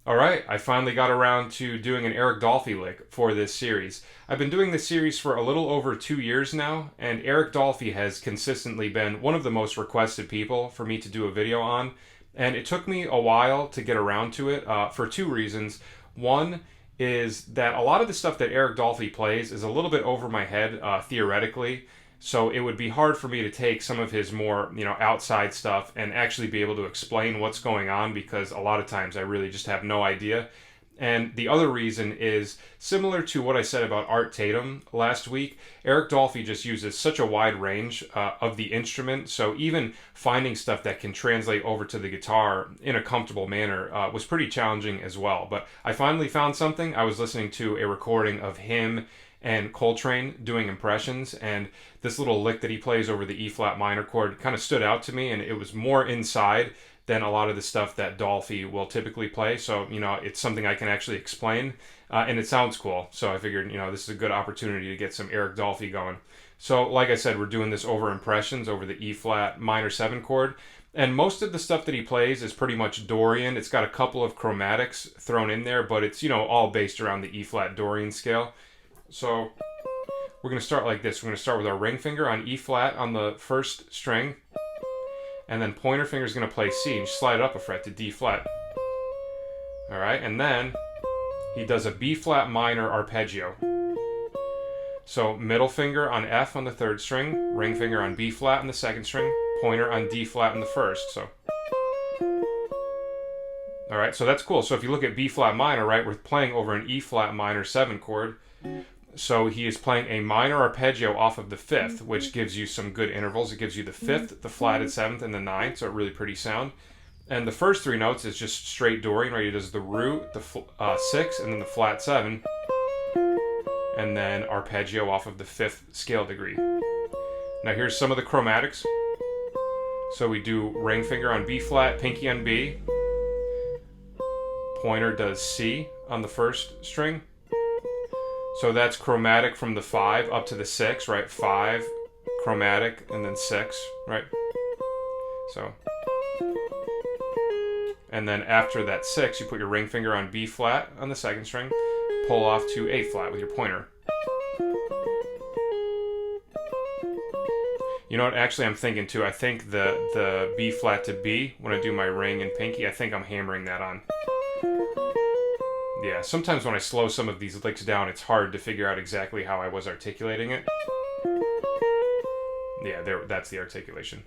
All right, I finally got around to doing an Eric Dolphy lick for this series. I've been doing this series for a little over 2 years now, and Eric Dolphy has consistently been one of the most requested people for me to do a video on. And it took me a while to get around to it for two reasons. One is that a lot of the stuff that Eric Dolphy plays is a little bit over my head theoretically. So it would be hard for me to take some of his more, outside stuff and actually be able to explain what's going on because a lot of times I really just have no idea. And the other reason is similar to what I said about Art Tatum last week. Eric Dolphy just uses such a wide range of the instrument, so even finding stuff that can translate over to the guitar in a comfortable manner was pretty challenging as well. But I finally found something. I was listening to a recording of him and Coltrane doing impressions, and this little lick that he plays over the E flat minor chord kind of stood out to me, and it was more inside than a lot of the stuff that Dolphy will typically play. So, it's something I can actually explain, and it sounds cool. So I figured, this is a good opportunity to get some Eric Dolphy going. So, like I said, we're doing this over impressions over the E flat minor 7 chord. And most of the stuff that he plays is pretty much Dorian. It's got a couple of chromatics thrown in there, but it's, all based around the E flat Dorian scale. So we're going to start like this. We're going to start with our ring finger on E flat on the first string, and then pointer finger is going to play C and slide it up a fret to D flat. All right, and then he does a B flat minor arpeggio. So middle finger on F on the third string, ring finger on B flat on the second string, pointer on D flat on the first. So all right, so that's cool. So if you look at B flat minor, right, we're playing over an E flat minor 7 chord. So he is playing a minor arpeggio off of the 5th, which gives you some good intervals. It gives you the 5th, the flatted 7th, and the 9th, so really pretty sound. And the first 3 notes is just straight Dorian, right? He does the root, the 6, and then the flat 7, and then arpeggio off of the 5th scale degree. Now here's some of the chromatics. So we do ring finger on B flat, pinky on B. Pointer does C on the first string. So that's chromatic from the 5 up to the 6, right? 5, chromatic, and then 6, right? So, and then after that 6, you put your ring finger on B flat on the second string, pull off to A flat with your pointer. You know what, actually I'm thinking too, I think the B flat to B, when I do my ring and pinky, I think I'm hammering that on. Yeah, sometimes when I slow some of these licks down, it's hard to figure out exactly how I was articulating it. Yeah, that's the articulation.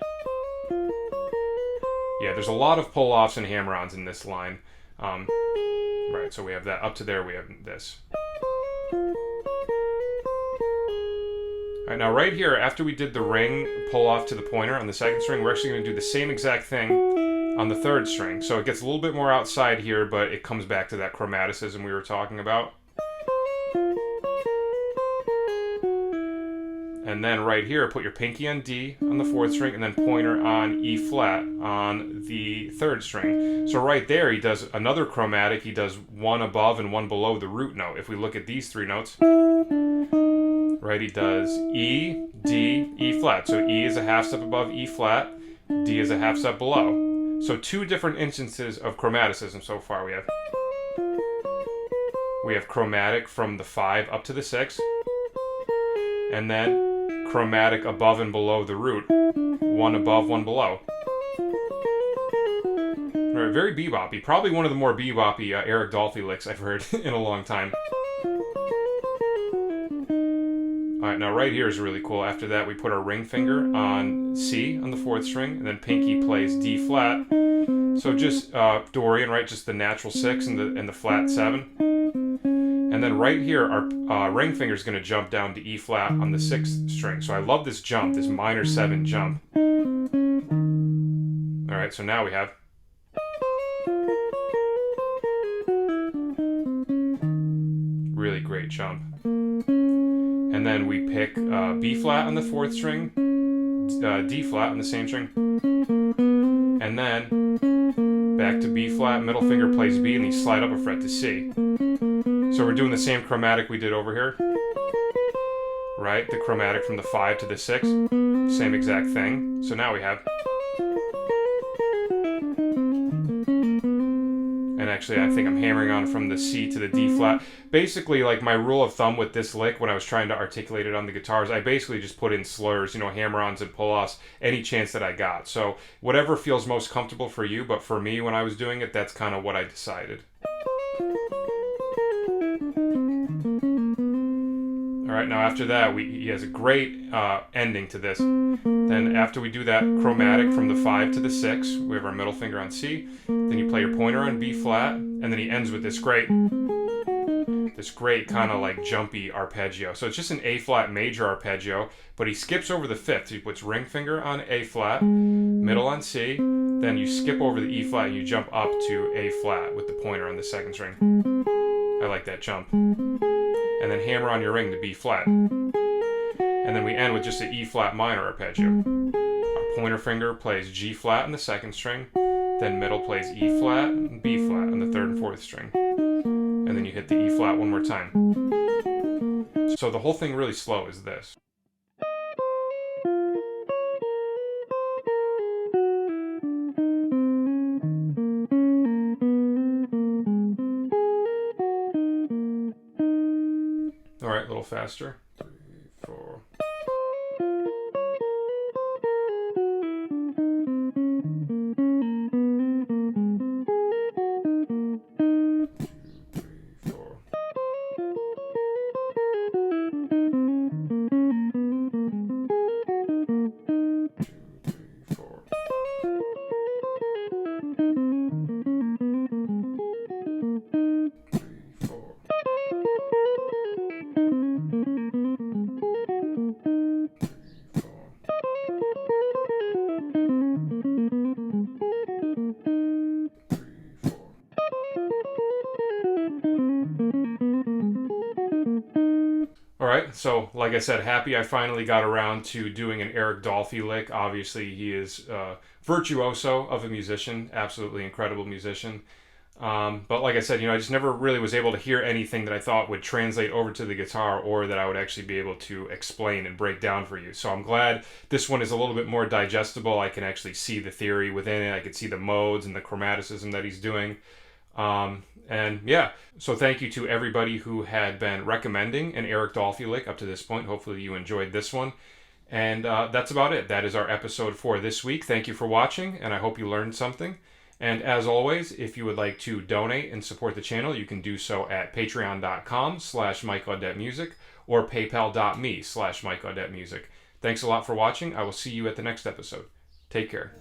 Yeah, there's a lot of pull-offs and hammer-ons in this line. Right, so we have that. Up to there, we have this. All right, now right here, after we did the ring pull-off to the pointer on the second string, we're actually going to do the same exact thing on the third string. So it gets a little bit more outside here, but it comes back to that chromaticism we were talking about. And then right here, put your pinky on D on the fourth string, and then pointer on E flat on the third string. So right there, he does another chromatic. He does one above and one below the root note. If we look at these 3 notes, right, he does E, D, E flat. So E is a half step above E flat, D is a half step below. So 2 different instances of chromaticism so far. We have chromatic from the 5 up to the 6, and then chromatic above and below the root, one above, one below. All right, very beboppy. Probably one of the more beboppy Eric Dolphy licks I've heard in a long time. All right, now right here is really cool. After that, we put our ring finger on C on the 4th string, and then pinky plays D flat. So just Dorian, right? Just the natural 6 and the flat 7. And then right here, our ring finger is going to jump down to E flat on the 6th string. So I love this jump, this minor 7 jump. All right, so now we have. Really great jump. And then we pick B flat on the 4th string, D flat on the same string, and then back to B flat, middle finger plays B, and you slide up a fret to C. So we're doing the same chromatic we did over here, right? The chromatic from the 5 to the 6, same exact thing. So now we have. And and actually I think I'm hammering on from the C to the D flat. Basically, like my rule of thumb with this lick when I was trying to articulate it on the guitars, I basically just put in slurs, you know, hammer-ons and pull-offs, any chance that I got. So whatever feels most comfortable for you, but for me when I was doing it, that's kind of what I decided. Alright, now after that, he has a great ending to this. Then after we do that chromatic from the 5 to the 6, we have our middle finger on C. Then you play your pointer on B flat, and then he ends with this great kind of like jumpy arpeggio. So it's just an A flat major arpeggio, but he skips over the 5th. He puts ring finger on A flat, middle on C, then you skip over the E flat and you jump up to A flat with the pointer on the 2nd string. I like that jump. And then hammer on your ring to B flat. And then we end with just an E flat minor arpeggio. Our pointer finger plays G flat on the 2nd string, then middle plays E flat and B flat on the 3rd and 4th string. And then you hit the E flat one more time. So the whole thing really slow is this. All right, a little faster. 3, 4. Alright, so like I said, happy I finally got around to doing an Eric Dolphy lick. Obviously, he is virtuoso of a musician, absolutely incredible musician. But like I said, I just never really was able to hear anything that I thought would translate over to the guitar or that I would actually be able to explain and break down for you. So I'm glad this one is a little bit more digestible. I can actually see the theory within it. I can see the modes and the chromaticism that he's doing. And yeah, so thank you to everybody who had been recommending an Eric Dolphy lick up to this point. Hopefully you enjoyed this one. And that's about it. That is our episode for this week. Thank you for watching, and I hope you learned something. And as always, if you would like to donate and support the channel, you can do so at patreon.com/MikeAudetteMusic or paypal.me/MikeAudetteMusic. Thanks a lot for watching. I will see you at the next episode. Take care.